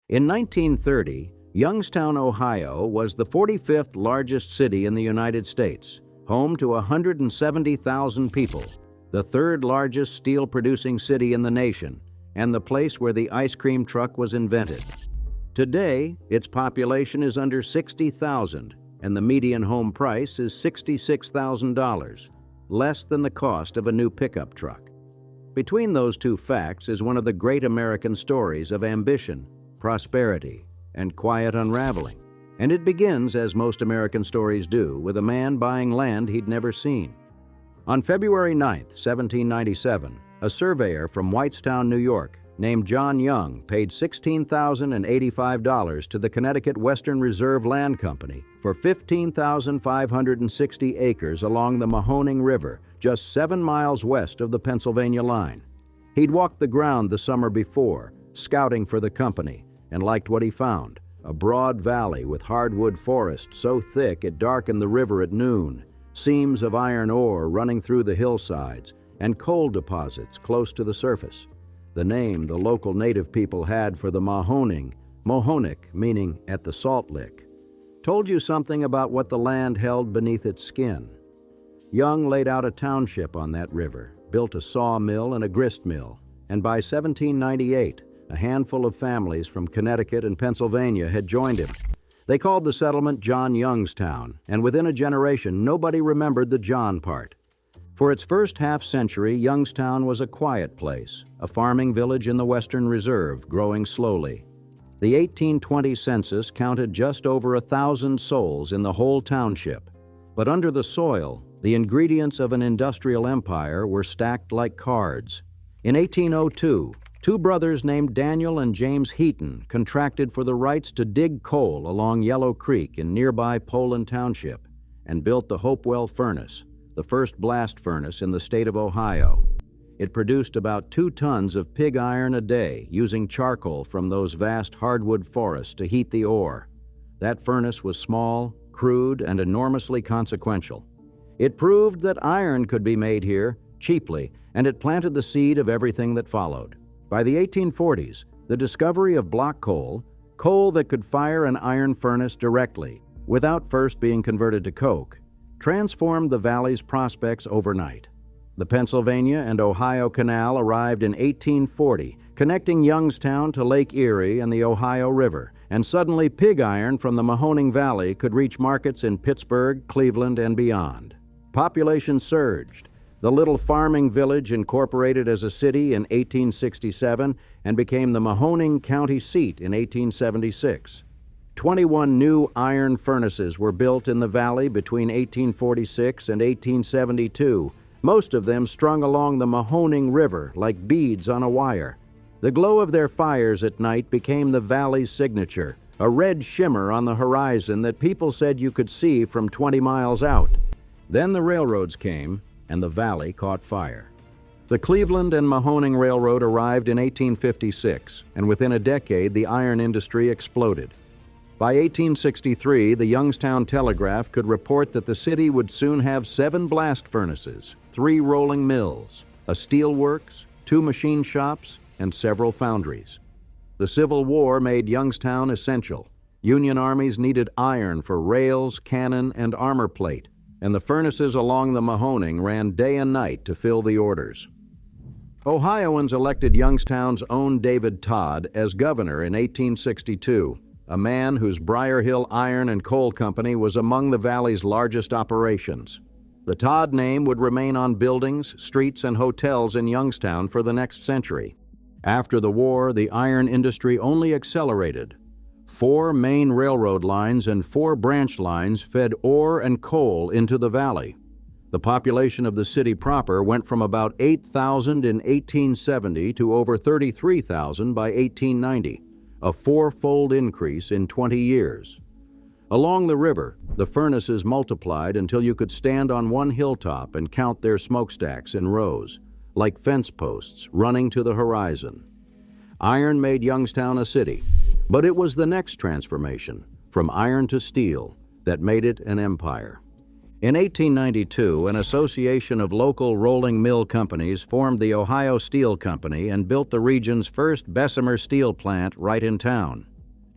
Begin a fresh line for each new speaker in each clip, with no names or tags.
In 1930, Youngstown, Ohio was the 45th largest city in the United States, home to 170,000 people, the third largest steel-producing city in the nation, and the place where the ice cream truck was invented. Today, its population is under 60,000, and the median home price is $66,000, less than the cost of a new pickup truck. Between those two facts is one of the great American stories of ambition, prosperity, and quiet unraveling. And it begins, as most American stories do, with a man buying land he'd never seen. On February 9, 1797, a surveyor from Whitestown, New York, named John Young, paid $16,085 to the Connecticut Western Reserve Land Company for 15,560 acres along the Mahoning River, just 7 miles west of the Pennsylvania line. He'd walked the ground the summer before, scouting for the company, and liked what he found: a broad valley with hardwood forest so thick it darkened the river at noon, seams of iron ore running through the hillsides, and coal deposits close to the surface. The name the local native people had for the Mahoning, Mahonic, meaning at the salt lick, told you something about what the land held beneath its skin. Young laid out a township on that river, built a sawmill and a grist mill, and by 1798, a handful of families from Connecticut and Pennsylvania had joined him. They called the settlement John Youngstown, and within a generation, nobody remembered the John part. For its first half-century, Youngstown was a quiet place, a farming village in the Western Reserve, growing slowly. The 1820 census counted just over 1,000 souls in the whole township, but under the soil, the ingredients of an industrial empire were stacked like cards. In 1802, two brothers named Daniel and James Heaton contracted for the rights to dig coal along Yellow Creek in nearby Poland Township and built the Hopewell Furnace, the first blast furnace in the state of Ohio. It produced about 2 tons of pig iron a day, using charcoal from those vast hardwood forests to heat the ore. That furnace was small, crude, and enormously consequential. It proved that iron could be made here cheaply, and it planted the seed of everything that followed. By the 1840s, the discovery of block coal, coal that could fire an iron furnace directly, without first being converted to coke, transformed the valley's prospects overnight. The Pennsylvania and Ohio Canal arrived in 1840, connecting Youngstown to Lake Erie and the Ohio River, and suddenly pig iron from the Mahoning Valley could reach markets in Pittsburgh, Cleveland, and beyond. Population surged. The little farming village incorporated as a city in 1867 and became the Mahoning County seat in 1876. 21 new iron furnaces were built in the valley between 1846 and 1872, most of them strung along the Mahoning River like beads on a wire. The glow of their fires at night became the valley's signature, a red shimmer on the horizon that people said you could see from 20 miles out. Then the railroads came, and the valley caught fire. The Cleveland and Mahoning Railroad arrived in 1856, and within a decade the iron industry exploded. By 1863, the Youngstown Telegraph could report that the city would soon have 7 blast furnaces, 3 rolling mills, a steel works, 2 machine shops, and several foundries. The Civil War made Youngstown essential. Union armies needed iron for rails, cannon, and armor plate, and the furnaces along the Mahoning ran day and night to fill the orders. Ohioans elected Youngstown's own David Todd as governor in 1862, a man whose Briar Hill Iron and Coal Company was among the valley's largest operations. The Todd name would remain on buildings, streets, and hotels in Youngstown for the next century. After the war, the iron industry only accelerated. 4 main railroad lines and 4 branch lines fed ore and coal into the valley. The population of the city proper went from about 8,000 in 1870 to over 33,000 by 1890, a 4-fold increase in 20 years. Along the river, the furnaces multiplied until you could stand on one hilltop and count their smokestacks in rows, like fence posts running to the horizon. Iron made Youngstown a city, but it was the next transformation, from iron to steel, that made it an empire. In 1892, an association of local rolling mill companies formed the Ohio Steel Company and built the region's first Bessemer steel plant right in town.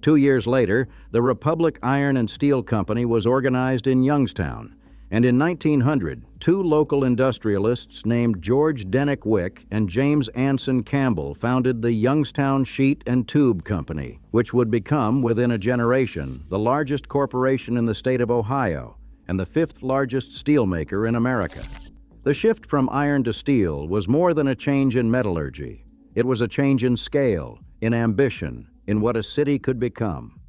2 years later, the Republic Iron and Steel Company was organized in Youngstown, and in 1900, two local industrialists named George Dennick Wick and James Anson Campbell founded the Youngstown Sheet and Tube Company, which would become, within a generation, the largest corporation in the state of Ohio and the fifth largest steelmaker in America. The shift from iron to steel was more than a change in metallurgy. It was a change in scale, in ambition, in what a city could become.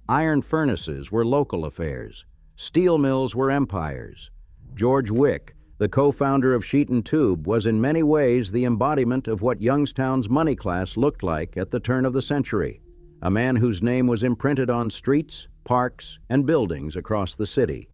Iron furnaces were local affairs. Steel mills were empires. George Wick, the co-founder of Sheet and Tube, was in many ways the embodiment of what Youngstown's money class looked like at the turn of the century, a man whose name was imprinted on streets, parks, and buildings across the city.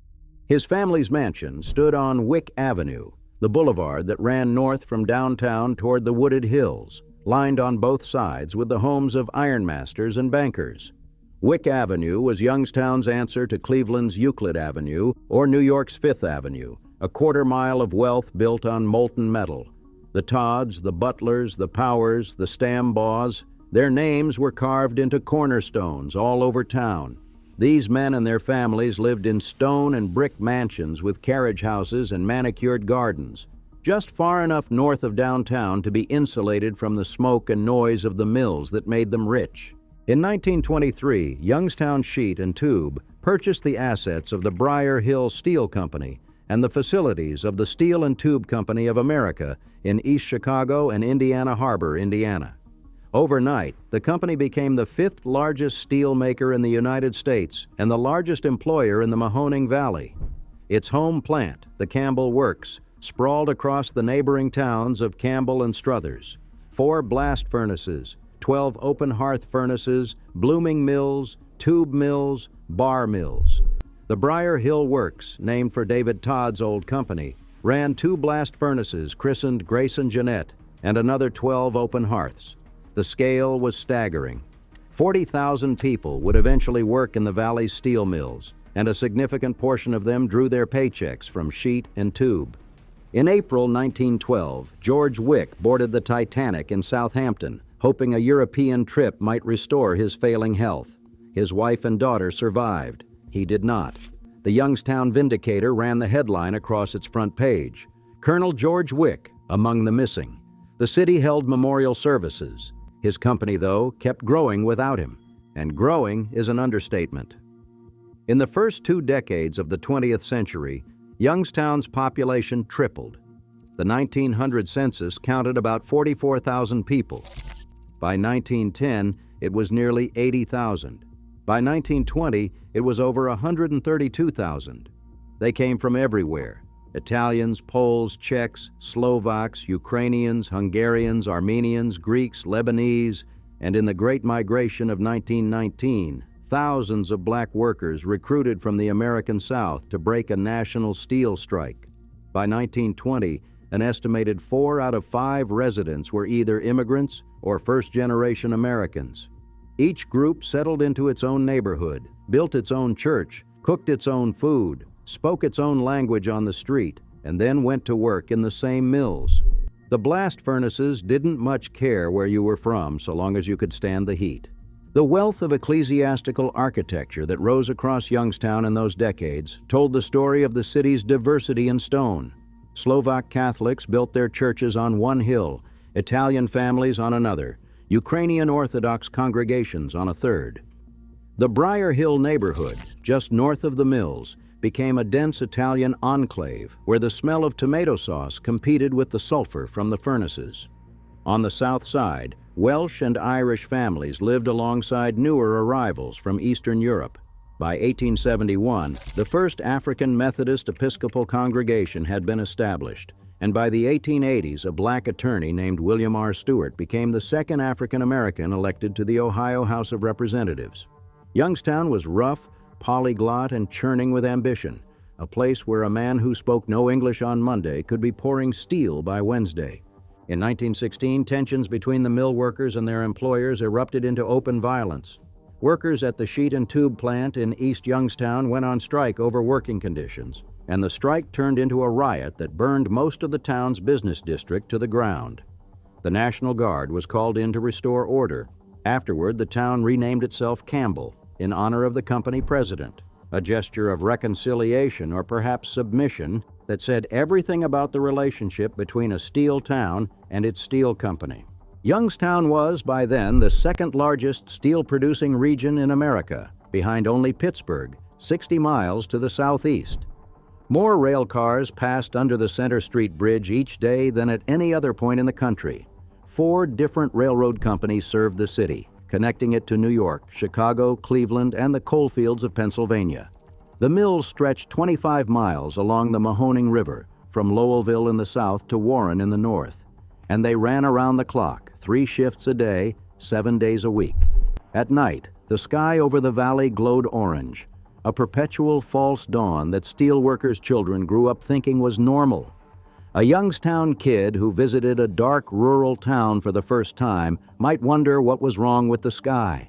His family's mansion stood on Wick Avenue, the boulevard that ran north from downtown toward the wooded hills, lined on both sides with the homes of ironmasters and bankers. Wick Avenue was Youngstown's answer to Cleveland's Euclid Avenue or New York's Fifth Avenue, a quarter-mile of wealth built on molten metal. The Tods, the Butlers, the Powers, the Stambaughs, their names were carved into cornerstones all over town. These men and their families lived in stone and brick mansions with carriage houses and manicured gardens, just far enough north of downtown to be insulated from the smoke and noise of the mills that made them rich. In 1923, Youngstown Sheet and Tube purchased the assets of the Briar Hill Steel Company and the facilities of the Steel and Tube Company of America in East Chicago and Indiana Harbor, Indiana. Overnight, the company became the fifth largest steel maker in the United States and the largest employer in the Mahoning Valley. Its home plant, the Campbell Works, sprawled across the neighboring towns of Campbell and Struthers. 4 blast furnaces, 12 open hearth furnaces, blooming mills, tube mills, bar mills. The Briar Hill Works, named for David Tods' old company, ran 2 blast furnaces christened Grace and Jeanette, and another 12 open hearths. The scale was staggering. 40,000 people would eventually work in the valley's steel mills, and a significant portion of them drew their paychecks from sheet and tube. In April 1912, George Wick boarded the Titanic in Southampton, hoping a European trip might restore his failing health. His wife and daughter survived. He did not. The Youngstown Vindicator ran the headline across its front page. Colonel George Wick, among the missing. The city held memorial services. His company, though, kept growing without him. And growing is an understatement. In the first 2 decades of the 20th century, Youngstown's population tripled. The 1900 census counted about 44,000 people. By 1910, it was nearly 80,000. By 1920, it was over 132,000. They came from everywhere: Italians, Poles, Czechs, Slovaks, Ukrainians, Hungarians, Armenians, Greeks, Lebanese, and in the Great Migration of 1919, thousands of black workers recruited from the American South to break a national steel strike. By 1920, an estimated 4 out of 5 residents were either immigrants or first-generation Americans. Each group settled into its own neighborhood, built its own church, cooked its own food, spoke its own language on the street, and then went to work in the same mills. The blast furnaces didn't much care where you were from so long as you could stand the heat. The wealth of ecclesiastical architecture that rose across Youngstown in those decades told the story of the city's diversity in stone. Slovak Catholics built their churches on one hill, Italian families on another, Ukrainian Orthodox congregations on a third. The Briar Hill neighborhood, just north of the mills, became a dense Italian enclave where the smell of tomato sauce competed with the sulfur from the furnaces. On the south side, Welsh and Irish families lived alongside newer arrivals from Eastern Europe. By 1871, the first African Methodist Episcopal congregation had been established, and by the 1880s, a black attorney named William R. Stewart became the second African American elected to the Ohio House of Representatives. Youngstown was rough, polyglot, and churning with ambition, a place where a man who spoke no English on Monday could be pouring steel by Wednesday. In 1916, tensions between the mill workers and their employers erupted into open violence. Workers at the Sheet and Tube plant in East Youngstown went on strike over working conditions, and the strike turned into a riot that burned most of the town's business district to the ground. The National Guard was called in to restore order. Afterward, the town renamed itself Campbell in honor of the company president, a gesture of reconciliation or perhaps submission that said everything about the relationship between a steel town and its steel company. Youngstown was, by then, the second largest steel-producing region in America, behind only Pittsburgh, 60 miles to the southeast. More rail cars passed under the Center Street Bridge each day than at any other point in the country. 4 different railroad companies served the city, connecting it to New York, Chicago, Cleveland, and the coalfields of Pennsylvania. The mills stretched 25 miles along the Mahoning River, from Lowellville in the south to Warren in the north, and they ran around the clock, 3 shifts a day, 7 days a week. At night, the sky over the valley glowed orange, a perpetual false dawn that steelworkers' children grew up thinking was normal. A Youngstown kid who visited a dark rural town for the first time might wonder what was wrong with the sky.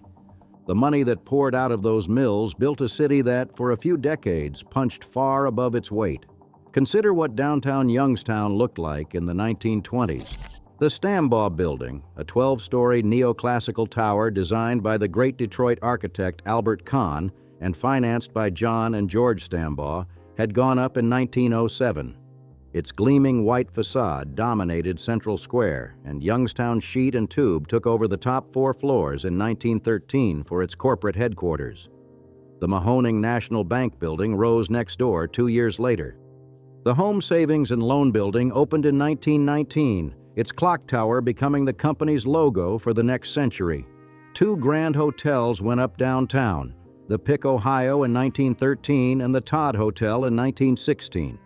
The money that poured out of those mills built a city that, for a few decades, punched far above its weight. Consider what downtown Youngstown looked like in the 1920s. The Stambaugh Building, a 12-story neoclassical tower designed by the great Detroit architect Albert Kahn and financed by John and George Stambaugh, had gone up in 1907. Its gleaming white facade dominated Central Square, and Youngstown Sheet and Tube took over the top 4 floors in 1913 for its corporate headquarters. The Mahoning National Bank building rose next door 2 years later. The Home Savings and Loan Building opened in 1919, its clock tower becoming the company's logo for the next century. 2 grand hotels went up downtown, the Pick, Ohio in 1913 and the Todd Hotel in 1916.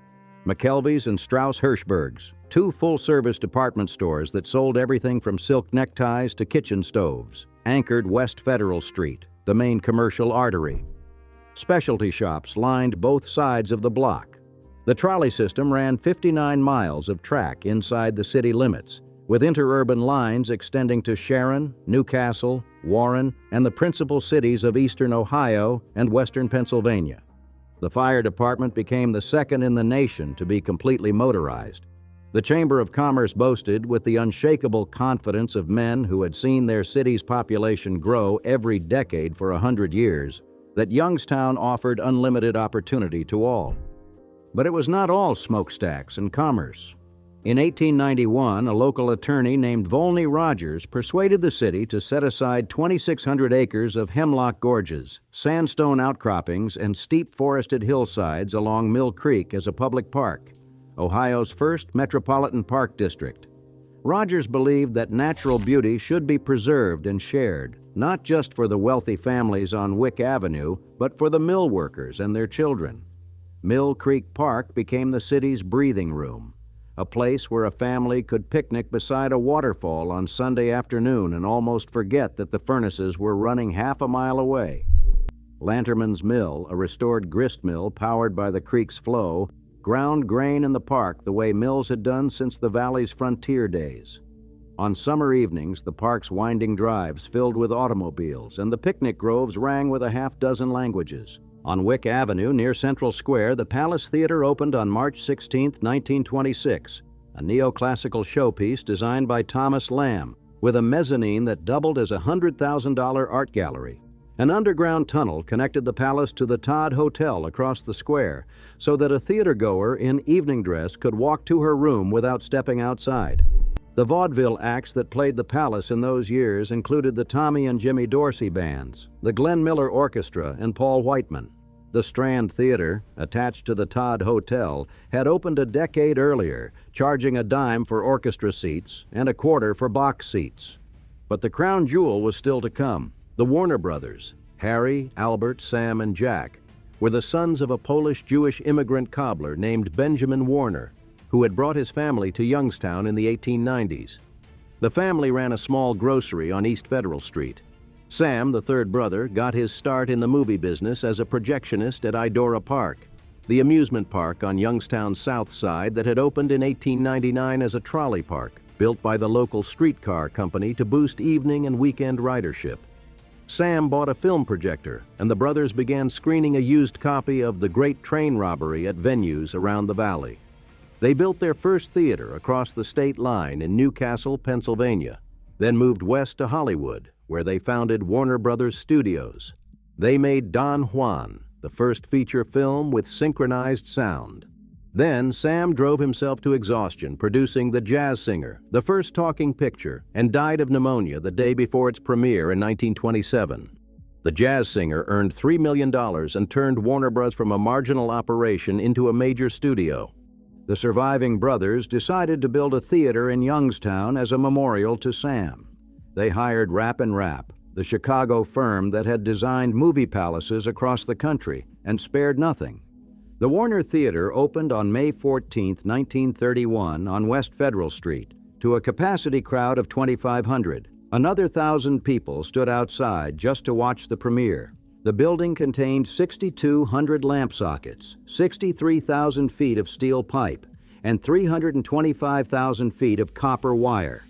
McKelvey's and Strauss Hirschberg's, 2 full-service department stores that sold everything from silk neckties to kitchen stoves, anchored West Federal Street, the main commercial artery. Specialty shops lined both sides of the block. The trolley system ran 59 miles of track inside the city limits, with interurban lines extending to Sharon, Newcastle, Warren, and the principal cities of eastern Ohio and western Pennsylvania. The fire department became the second in the nation to be completely motorized. The Chamber of Commerce boasted, with the unshakable confidence of men who had seen their city's population grow every decade for 100 years, that Youngstown offered unlimited opportunity to all. But it was not all smokestacks and commerce. In 1891, a local attorney named Volney Rogers persuaded the city to set aside 2,600 acres of hemlock gorges, sandstone outcroppings, and steep forested hillsides along Mill Creek as a public park, Ohio's first metropolitan park district. Rogers believed that natural beauty should be preserved and shared, not just for the wealthy families on Wick Avenue, but for the mill workers and their children. Mill Creek Park became the city's breathing room, a place where a family could picnic beside a waterfall on Sunday afternoon and almost forget that the furnaces were running half a mile away. Lanterman's Mill, a restored grist mill powered by the creek's flow, ground grain in the park the way mills had done since the valley's frontier days. On summer evenings, the park's winding drives filled with automobiles, and the picnic groves rang with a half-dozen languages. On Wick Avenue, near Central Square, the Palace Theater opened on March 16, 1926, a neoclassical showpiece designed by Thomas Lamb, with a mezzanine that doubled as a $100,000 art gallery. An underground tunnel connected the palace to the Todd Hotel across the square, so that a theater-goer in evening dress could walk to her room without stepping outside. The vaudeville acts that played the palace in those years included the Tommy and Jimmy Dorsey bands, the Glenn Miller Orchestra, and Paul Whiteman. The Strand Theater, attached to the Todd Hotel, had opened a decade earlier, charging a dime for orchestra seats and a quarter for box seats. But the crown jewel was still to come. The Warner brothers, Harry, Albert, Sam, and Jack, were the sons of a Polish-Jewish immigrant cobbler named Benjamin Warner, who had brought his family to Youngstown in the 1890s. The family ran a small grocery on East Federal Street. Sam, the third brother, got his start in the movie business as a projectionist at Idora Park, the amusement park on Youngstown's south side that had opened in 1899 as a trolley park, built by the local streetcar company to boost evening and weekend ridership. Sam bought a film projector, and the brothers began screening a used copy of The Great Train Robbery at venues around the valley. They built their first theater across the state line in Newcastle, Pennsylvania, then moved west to Hollywood, where they founded Warner Brothers Studios. They made Don Juan, the first feature film with synchronized sound. Then Sam drove himself to exhaustion producing The Jazz Singer, the first talking picture, and died of pneumonia the day before its premiere in 1927. The Jazz Singer earned $3 million and turned Warner Bros. From a marginal operation into a major studio. The surviving brothers decided to build a theater in Youngstown as a memorial to Sam. They hired Rap and Rap, the Chicago firm that had designed movie palaces across the country, and spared nothing. The Warner Theater opened on May 14, 1931 on West Federal Street to a capacity crowd of 2,500. Another 1,000 people stood outside just to watch the premiere. The building contained 6,200 lamp sockets, 63,000 feet of steel pipe, and 325,000 feet of copper wire.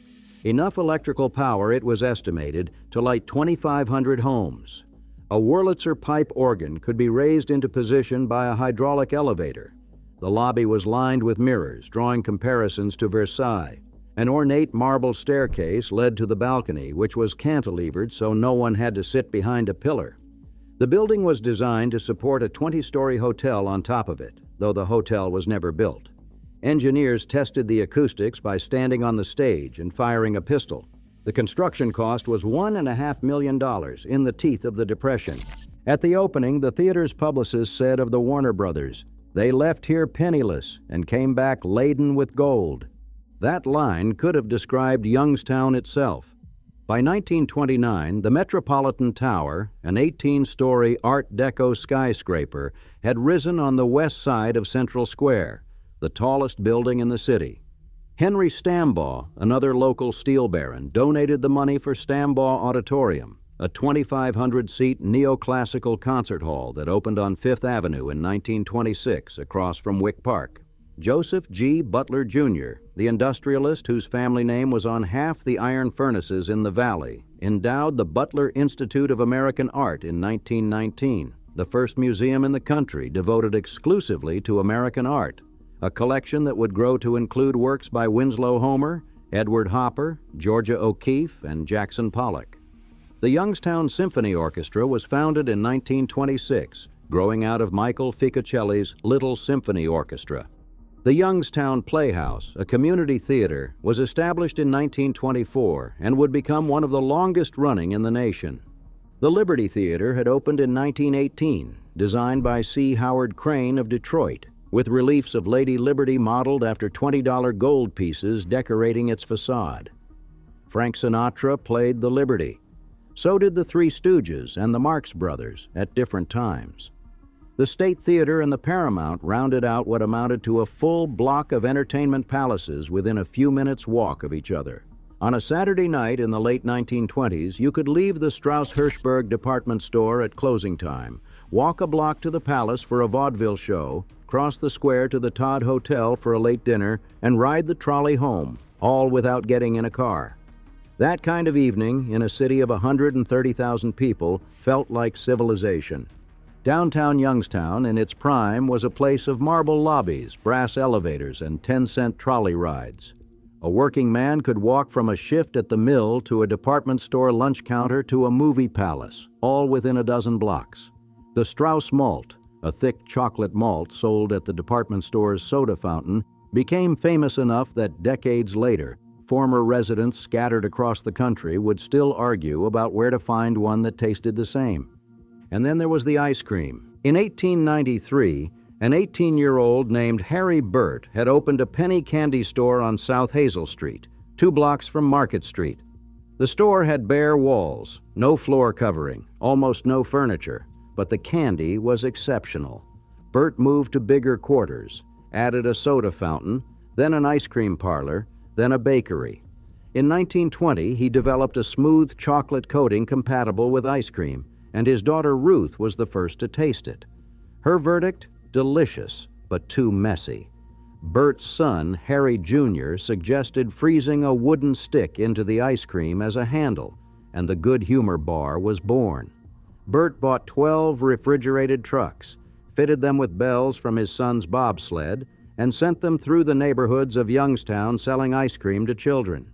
Enough electrical power, it was estimated, to light 2,500 homes. A Wurlitzer pipe organ could be raised into position by a hydraulic elevator. The lobby was lined with mirrors, drawing comparisons to Versailles. An ornate marble staircase led to the balcony, which was cantilevered so no one had to sit behind a pillar. The building was designed to support a 20-story hotel on top of it, though the hotel was never built. Engineers tested the acoustics by standing on the stage and firing a pistol. The construction cost was $1.5 million in the teeth of the Depression. At the opening, the theater's publicist said of the Warner Brothers, "They left here penniless and came back laden with gold." That line could have described Youngstown itself. By 1929, the Metropolitan Tower, an 18-story Art Deco skyscraper, had risen on the west side of Central Square, the tallest building in the city. Henry Stambaugh, another local steel baron, donated the money for Stambaugh Auditorium, a 2,500-seat neoclassical concert hall that opened on Fifth Avenue in 1926 across from Wick Park. Joseph G. Butler, Jr., the industrialist whose family name was on half the iron furnaces in the valley, endowed the Butler Institute of American Art in 1919, the first museum in the country devoted exclusively to American art, a collection that would grow to include works by Winslow Homer, Edward Hopper, Georgia O'Keeffe, and Jackson Pollock. The Youngstown Symphony Orchestra was founded in 1926, growing out of Michael Ficocelli's Little Symphony Orchestra. The Youngstown Playhouse, a community theater, was established in 1924 and would become one of the longest running in the nation. The Liberty Theater had opened in 1918, designed by C. Howard Crane of Detroit, with reliefs of Lady Liberty modeled after $20 gold pieces decorating its facade. Frank Sinatra played the Liberty. So did the Three Stooges and the Marx Brothers at different times. The State Theater and the Paramount rounded out what amounted to a full block of entertainment palaces within a few minutes' walk of each other. On a Saturday night in the late 1920s, you could leave the Strauss-Hirschberg department store at closing time, walk a block to the Palace for a vaudeville show, cross the square to the Todd Hotel for a late dinner, and ride the trolley home, all without getting in a car. That kind of evening, in a city of 130,000 people, felt like civilization. Downtown Youngstown, in its prime, was a place of marble lobbies, brass elevators, and 10-cent trolley rides. A working man could walk from a shift at the mill to a department store lunch counter to a movie palace, all within a dozen blocks. The Strauss malt, a thick chocolate malt sold at the department store's soda fountain, became famous enough that decades later, former residents scattered across the country would still argue about where to find one that tasted the same. And then there was the ice cream. In 1893, an 18-year-old named Harry Burt had opened a penny candy store on South Hazel Street, 2 blocks from Market Street. The store had bare walls, no floor covering, almost no furniture, but the candy was exceptional. Burt moved to bigger quarters, added a soda fountain, then an ice cream parlor, then a bakery. In 1920, he developed a smooth chocolate coating compatible with ice cream, and his daughter Ruth was the first to taste it. Her verdict? Delicious, but too messy. Burt's son, Harry Jr., suggested freezing a wooden stick into the ice cream as a handle, and the Good Humor Bar was born. Burt bought 12 refrigerated trucks, fitted them with bells from his son's bobsled, and sent them through the neighborhoods of Youngstown selling ice cream to children.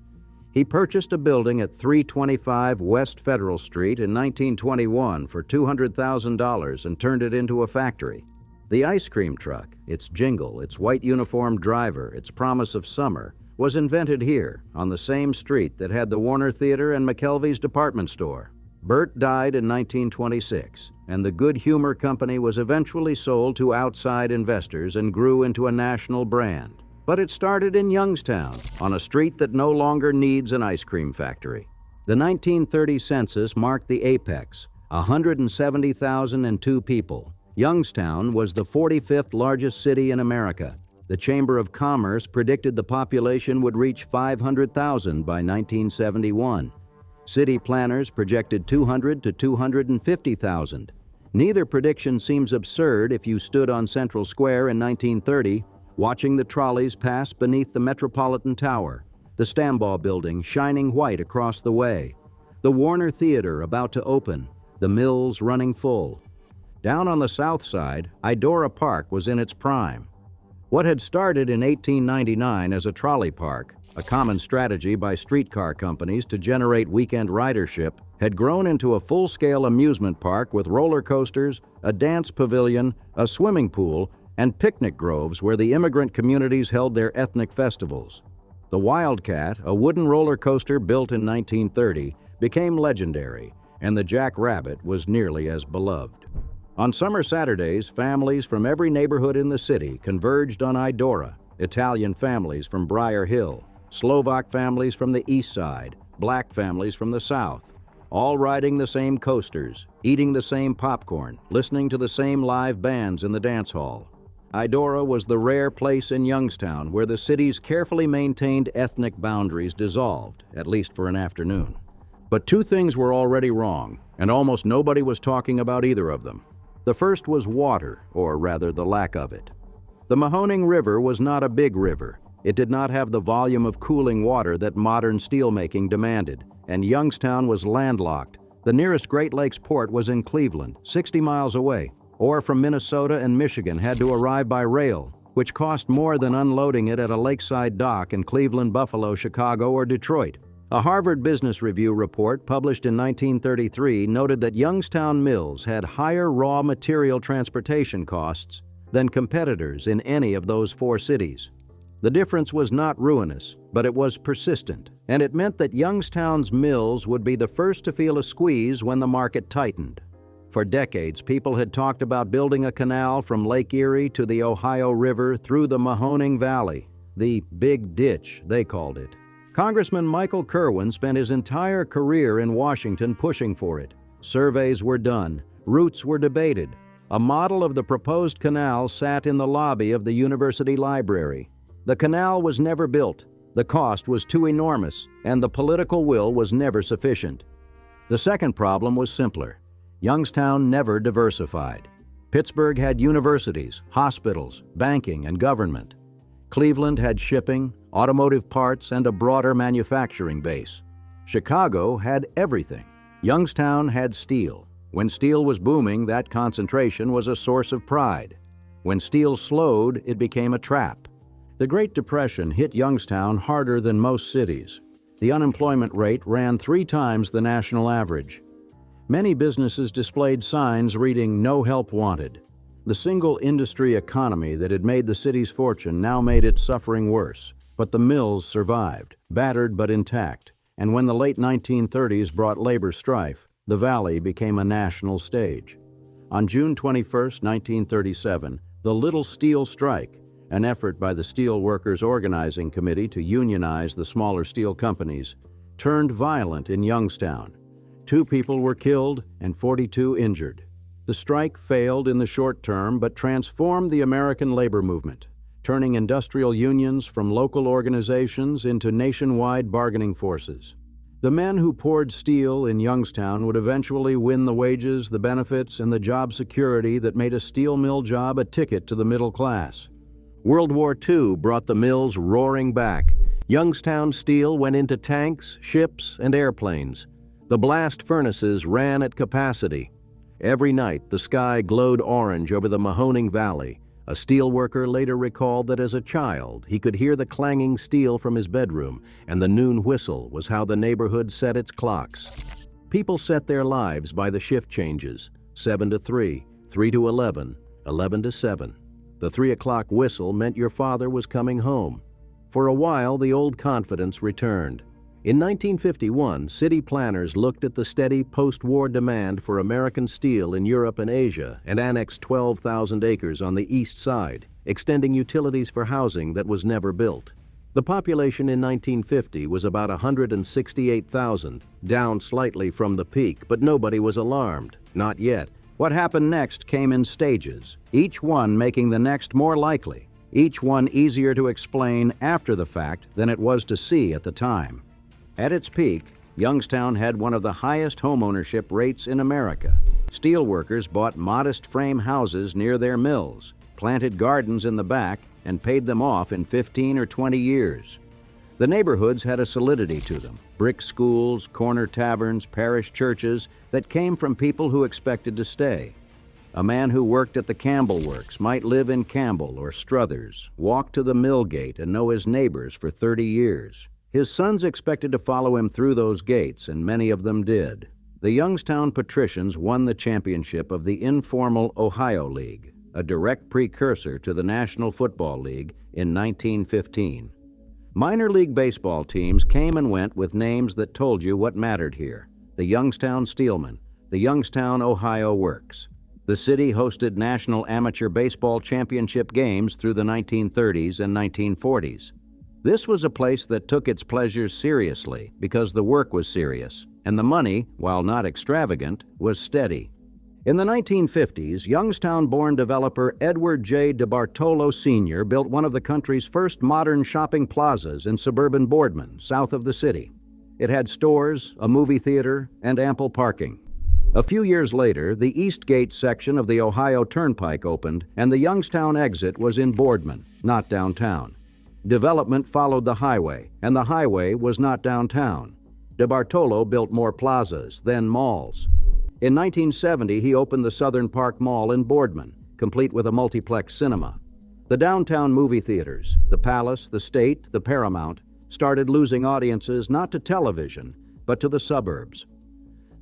He purchased a building at 325 West Federal Street in 1921 for $200,000 and turned it into a factory. The ice cream truck, its jingle, its white uniformed driver, its promise of summer, was invented here on the same street that had the Warner Theater and McKelvey's department store. Burt died in 1926, and the Good Humor Company was eventually sold to outside investors and grew into a national brand. But it started in Youngstown, on a street that no longer needs an ice cream factory. The 1930 census marked the apex, 170,002 people. Youngstown was the 45th largest city in America. The Chamber of Commerce predicted the population would reach 500,000 by 1971. City planners projected 200 to 250,000. Neither prediction seems absurd if you stood on Central Square in 1930, watching the trolleys pass beneath the Metropolitan Tower, the Stambaugh Building shining white across the way, the Warner Theater about to open, the mills running full. Down on the south side, Idora Park was in its prime. What had started in 1899 as a trolley park, a common strategy by streetcar companies to generate weekend ridership, had grown into a full-scale amusement park with roller coasters, a dance pavilion, a swimming pool, and picnic groves where the immigrant communities held their ethnic festivals. The Wildcat, a wooden roller coaster built in 1930, became legendary, and the Jackrabbit was nearly as beloved. On summer Saturdays, families from every neighborhood in the city converged on Idora, Italian families from Briar Hill, Slovak families from the east side, black families from the south, all riding the same coasters, eating the same popcorn, listening to the same live bands in the dance hall. Idora was the rare place in Youngstown where the city's carefully maintained ethnic boundaries dissolved, at least for an afternoon. But two things were already wrong, and almost nobody was talking about either of them. The first was water, or rather the lack of it. The Mahoning River was not a big river. It did not have the volume of cooling water that modern steelmaking demanded, and Youngstown was landlocked. The nearest Great Lakes port was in Cleveland, 60 miles away, or from Minnesota and Michigan had to arrive by rail, which cost more than unloading it at a lakeside dock in Cleveland, Buffalo, Chicago, or Detroit. A Harvard Business Review report published in 1933 noted that Youngstown mills had higher raw material transportation costs than competitors in any of those four cities. The difference was not ruinous, but it was persistent, and it meant that Youngstown's mills would be the first to feel a squeeze when the market tightened. For decades, people had talked about building a canal from Lake Erie to the Ohio River through the Mahoning Valley, the Big Ditch, they called it. Congressman Michael Kirwan spent his entire career in Washington pushing for it. Surveys were done, routes were debated. A model of the proposed canal sat in the lobby of the university library. The canal was never built, the cost was too enormous, and the political will was never sufficient. The second problem was simpler. Youngstown never diversified. Pittsburgh had universities, hospitals, banking, and government. Cleveland had shipping, automotive parts, and a broader manufacturing base. Chicago had everything. Youngstown had steel. When steel was booming, that concentration was a source of pride. When steel slowed, it became a trap. The Great Depression hit Youngstown harder than most cities. The unemployment rate ran 3 times the national average. Many businesses displayed signs reading "No help wanted." The single industry economy that had made the city's fortune now made its suffering worse. But the mills survived, battered but intact, and when the late 1930s brought labor strife, the valley became a national stage. On June 21, 1937, the Little Steel Strike, an effort by the Steel Workers Organizing Committee to unionize the smaller steel companies, turned violent in Youngstown. 2 people were killed and 42 injured. The strike failed in the short term but transformed the American labor movement, turning industrial unions from local organizations into nationwide bargaining forces. The men who poured steel in Youngstown would eventually win the wages, the benefits, and the job security that made a steel mill job a ticket to the middle class. World War II brought the mills roaring back. Youngstown steel went into tanks, ships, and airplanes. The blast furnaces ran at capacity. Every night, the sky glowed orange over the Mahoning Valley, A steelworker later recalled that as a child, he could hear the clanging steel from his bedroom, and the noon whistle was how the neighborhood set its clocks. People set their lives by the shift changes, 7 to 3, 3 to 11, 11 to 7. The 3 o'clock whistle meant your father was coming home. For a while, the old confidence returned. In 1951, city planners looked at the steady post-war demand for American steel in Europe and Asia and annexed 12,000 acres on the east side, extending utilities for housing that was never built. The population in 1950 was about 168,000, down slightly from the peak, but nobody was alarmed. Not yet. What happened next came in stages, each one making the next more likely, each one easier to explain after the fact than it was to see at the time. At its peak, Youngstown had one of the highest homeownership rates in America. Steelworkers bought modest frame houses near their mills, planted gardens in the back, and paid them off in 15 or 20 years. The neighborhoods had a solidity to them, brick schools, corner taverns, parish churches that came from people who expected to stay. A man who worked at the Campbell Works might live in Campbell or Struthers, walk to the mill gate and know his neighbors for 30 years. His sons expected to follow him through those gates, and many of them did. The Youngstown patricians won the championship of the informal Ohio League, a direct precursor to the National Football League, in 1915. Minor league baseball teams came and went with names that told you what mattered here. The Youngstown Steelmen, the Youngstown Ohio Works. The city hosted national amateur baseball championship games through the 1930s and 1940s. This was a place that took its pleasures seriously because the work was serious, and the money, while not extravagant, was steady. In the 1950s, Youngstown-born developer Edward J. DeBartolo Sr. built one of the country's first modern shopping plazas in suburban Boardman, south of the city. It had stores, a movie theater, and ample parking. A few years later, the East Gate section of the Ohio Turnpike opened, and the Youngstown exit was in Boardman, not downtown. Development followed the highway, and the highway was not downtown. DeBartolo built more plazas, then malls. In 1970, he opened the Southern Park Mall in Boardman, complete with a multiplex cinema. The downtown movie theaters, the Palace, the State, the Paramount, started losing audiences not to television, but to the suburbs.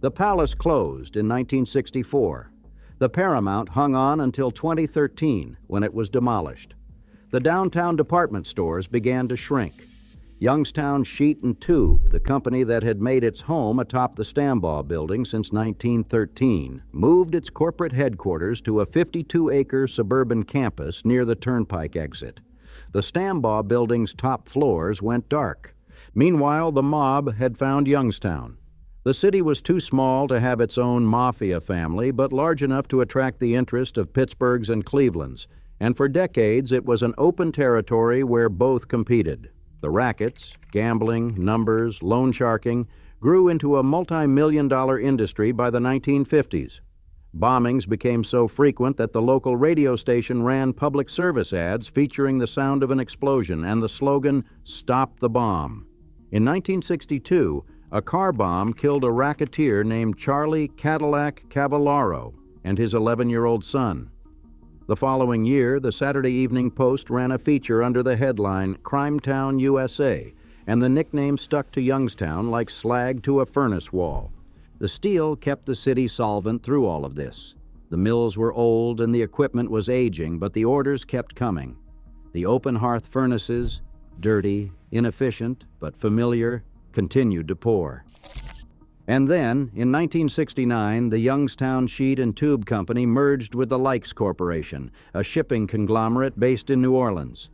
The Palace closed in 1964. The Paramount hung on until 2013, when it was demolished. The downtown department stores began to shrink. Youngstown Sheet and Tube, the company that had made its home atop the Stambaugh Building since 1913, moved its corporate headquarters to a 52-acre suburban campus near the Turnpike exit. The Stambaugh Building's top floors went dark. Meanwhile, the mob had found Youngstown. The city was too small to have its own mafia family, but large enough to attract the interest of Pittsburghs and Clevelands, and for decades it was an open territory where both competed. The rackets, gambling, numbers, loan sharking grew into a multi-million-dollar industry by the 1950s. Bombings became so frequent that the local radio station ran public service ads featuring the sound of an explosion and the slogan, "Stop the Bomb." In 1962, a car bomb killed a racketeer named Charlie Cadillac Cavallaro and his 11-year-old son. The following year, the Saturday Evening Post ran a feature under the headline, "Crimetown, USA," and the nickname stuck to Youngstown like slag to a furnace wall. The steel kept the city solvent through all of this. The mills were old and the equipment was aging, but the orders kept coming. The open hearth furnaces, dirty, inefficient, but familiar, continued to pour. And then, in 1969, the Youngstown Sheet and Tube Company merged with the Wicks Corporation, a shipping conglomerate based in New Orleans.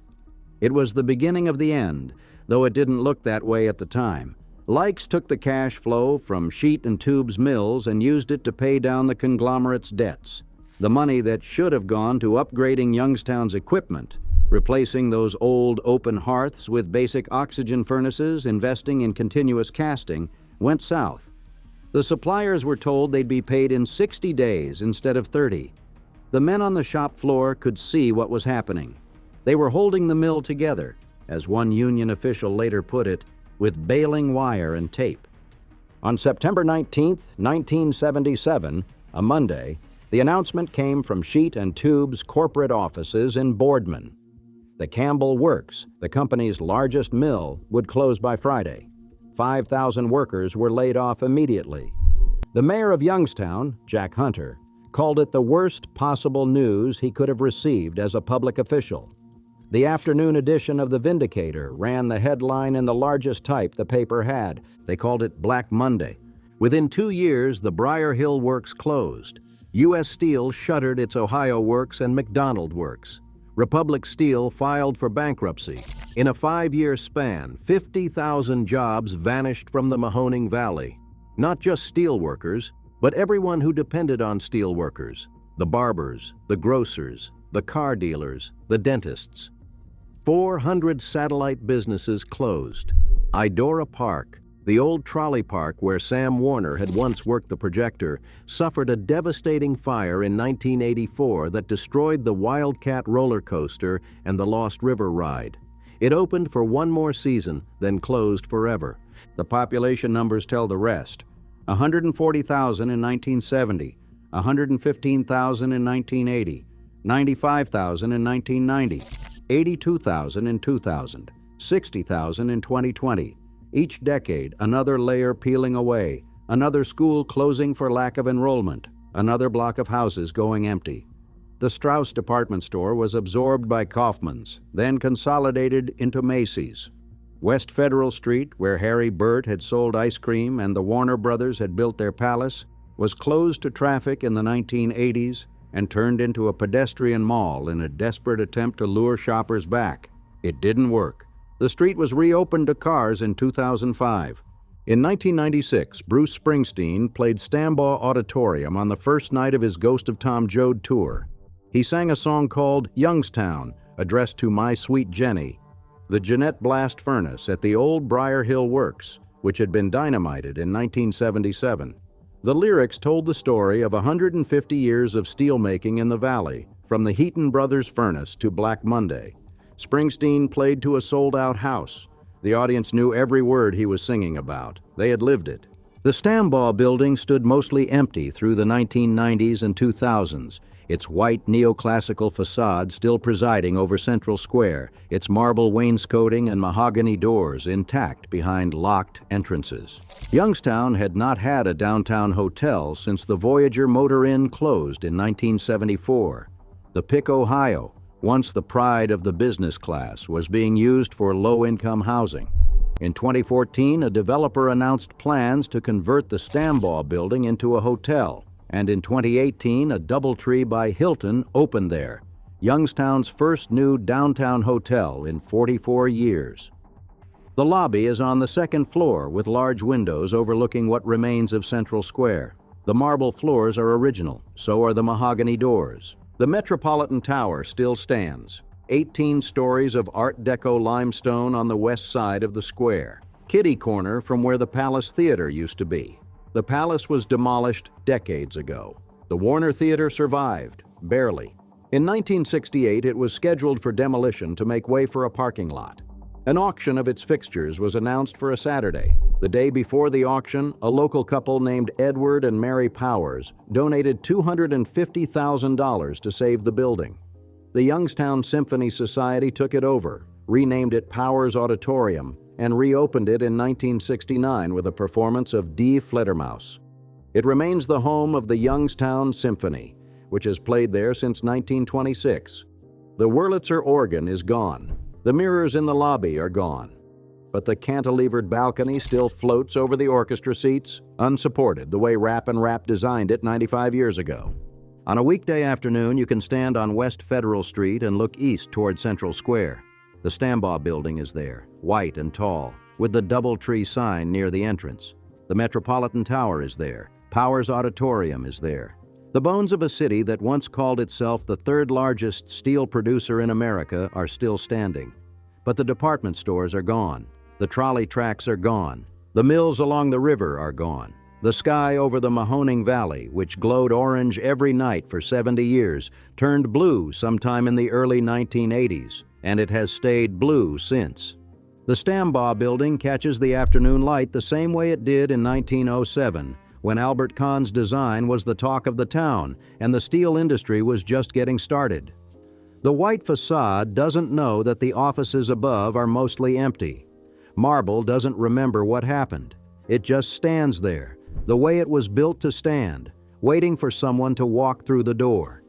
It was the beginning of the end, though it didn't look that way at the time. Wicks took the cash flow from Sheet and Tube's mills and used it to pay down the conglomerate's debts. The money that should have gone to upgrading Youngstown's equipment, replacing those old open hearths with basic oxygen furnaces, investing in continuous casting, went south. The suppliers were told they'd be paid in 60 days instead of 30. The men on the shop floor could see what was happening. They were holding the mill together, as one union official later put it, with baling wire and tape. On September 19, 1977, a Monday, The announcement came from Sheet and Tube's corporate offices in Boardman. The Campbell Works, the company's largest mill, would close by Friday. 5,000 workers were laid off immediately. The mayor of Youngstown, Jack Hunter, called it the worst possible news he could have received as a public official. The afternoon edition of the Vindicator ran the headline in the largest type the paper had. They called it Black Monday. Within 2 years, the Briar Hill Works closed. U.S. Steel shuttered its Ohio Works and McDonald Works. Republic Steel filed for bankruptcy. In a 5-year span, 50,000 jobs vanished from the Mahoning Valley. Not just steel workers, but everyone who depended on steel workers. The barbers, the grocers, the car dealers, the dentists. 400 satellite businesses closed. Idora Park, the old trolley park where Sam Warner had once worked the projector, suffered a devastating fire in 1984 that destroyed the Wildcat roller coaster and the Lost River ride. It opened for one more season, then closed forever. The population numbers tell the rest. 140,000 in 1970, 115,000 in 1980, 95,000 in 1990, 82,000 in 2000, 60,000 in 2020. Each decade, another layer peeling away, another school closing for lack of enrollment, another block of houses going empty. The Strauss department store was absorbed by Kaufmann's, then consolidated into Macy's. West Federal Street, where Harry Burt had sold ice cream and the Warner Brothers had built their palace, was closed to traffic in the 1980s and turned into a pedestrian mall in a desperate attempt to lure shoppers back. It didn't work. The street was reopened to cars in 2005. In 1996, Bruce Springsteen played Stambaugh Auditorium on the first night of his Ghost of Tom Joad tour. He sang a song called Youngstown, addressed to My Sweet Jenny, the Jeanette blast furnace at the old Briar Hill Works, which had been dynamited in 1977. The lyrics told the story of 150 years of steelmaking in the valley, from the Heaton Brothers furnace to Black Monday. Springsteen played to a sold-out house. The audience knew every word he was singing about. They had lived it. The Stambaugh Building stood mostly empty through the 1990s and 2000s, its white neoclassical facade still presiding over Central Square, its marble wainscoting and mahogany doors intact behind locked entrances. Youngstown had not had a downtown hotel since the Voyager Motor Inn closed in 1974. The Pick, Ohio, once the pride of the business class, was being used for low-income housing. In 2014, a developer announced plans to convert the Stambaugh Building into a hotel, and in 2018, a DoubleTree by Hilton opened there, Youngstown's first new downtown hotel in 44 years. The lobby is on the second floor with large windows overlooking what remains of Central Square. The marble floors are original, so are the mahogany doors. The Metropolitan Tower still stands, 18 stories of Art Deco limestone on the west side of the square, kitty corner from where the Palace Theater used to be. The Palace was demolished decades ago. The Warner Theater survived, barely. In 1968, it was scheduled for demolition to make way for a parking lot. An auction of its fixtures was announced for a Saturday. The day before the auction, a local couple named Edward and Mary Powers donated $250,000 to save the building. The Youngstown Symphony Society took it over, renamed it Powers Auditorium, and reopened it in 1969 with a performance of Die Fledermaus. It remains the home of the Youngstown Symphony, which has played there since 1926. The Wurlitzer organ is gone. The mirrors in the lobby are gone. But the cantilevered balcony still floats over the orchestra seats, unsupported, the way Rappin' Rap designed it 95 years ago. On a weekday afternoon, you can stand on West Federal Street and look east toward Central Square. The Stambaugh Building is there, white and tall, with the DoubleTree sign near the entrance. The Metropolitan Tower is there. Powers Auditorium is there. The bones of a city that once called itself the third largest steel producer in America are still standing. But the department stores are gone. The trolley tracks are gone. The mills along the river are gone. The sky over the Mahoning Valley, which glowed orange every night for 70 years, turned blue sometime in the early 1980s, and it has stayed blue since. The Stambaugh Building catches the afternoon light the same way it did in 1907, when Albert Kahn's design was the talk of the town and the steel industry was just getting started. The white facade doesn't know that the offices above are mostly empty. Marble doesn't remember what happened. It just stands there, the way it was built to stand, waiting for someone to walk through the door.